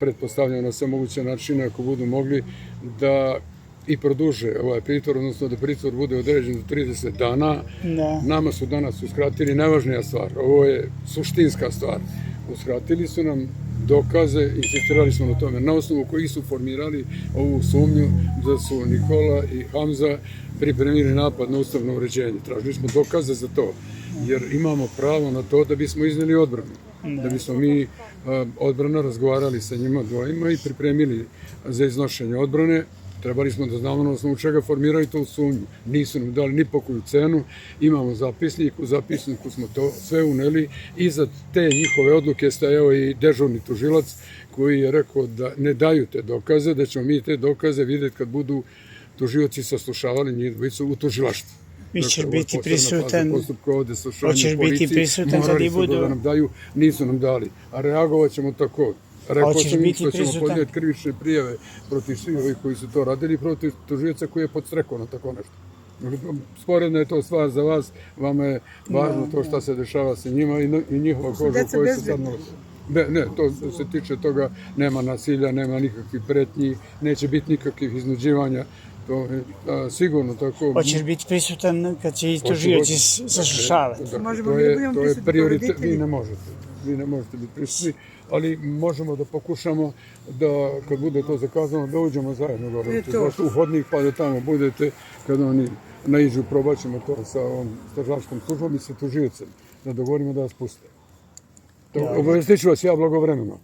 pretpostavljam na sve moguće načine ako budu mogli da i produže ovaj pritvor, odnosno da pritvor bude određen do 30 dana. Da. Nama su danas uskratili najvažnija stvar, ovo je suštinska stvar. Uskratili su nam dokaze, insistirali smo na tome, na osnovu kojih su formirali ovu sumnju da su Nikola i Hamza pripremili napad na ustavno uređenje. Tražili smo dokaze za to, jer imamo pravo na to da bismo iznijeli odbranu. Da bismo mi odbrana razgovarali sa njima dvojima i pripremili za iznošenje odbrane. Trebali smo da znamo na osnovu čega formiraju to sumnju. Nisu nam dali ni po koju cenu, imamo zapisnik, u zapisniku smo to sve uneli i za te njihove odluke stajao i dežurni tužilac koji je rekao da ne daju te dokaze, da ćemo mi te dokaze vidjeti kad budu tužioci saslušavali njih dvojicu u tužilaštvu. Vi ćeš biti prisutan, hoćeš biti prisutan kad i budu... Da nam daju, nisu nam dali, a reagovat ćemo tako. Rekao sam im što ćemo podnijeti krivične prijave protiv svih ovih koji su to radili i protiv tužioca koji je podstrekao na tako nešto. Sporedna je to stvar za vas, vama je važno to šta se dešava sa njima i njihova koža u kojoj se sad nalazi. Ne, to se tiče toga, nema nasilja, nema nikakvih pretnji, neće biti nikakvih iznuđivanja. To je sigurno tako. Hoćeš biti prisutan kad će i tužioci saslušavati. To je prioritet, vi ne možete biti prisutni, ali možemo da pokušamo da kad bude to zakazano da uđemo zajedno gore u hodnik pa da tamo budete kad oni naiđu, probaćemo to sa ovom stražarskom službom i sa tužiocem da dogovorimo da vas puste. Obavestit ću vas ja blagovremeno.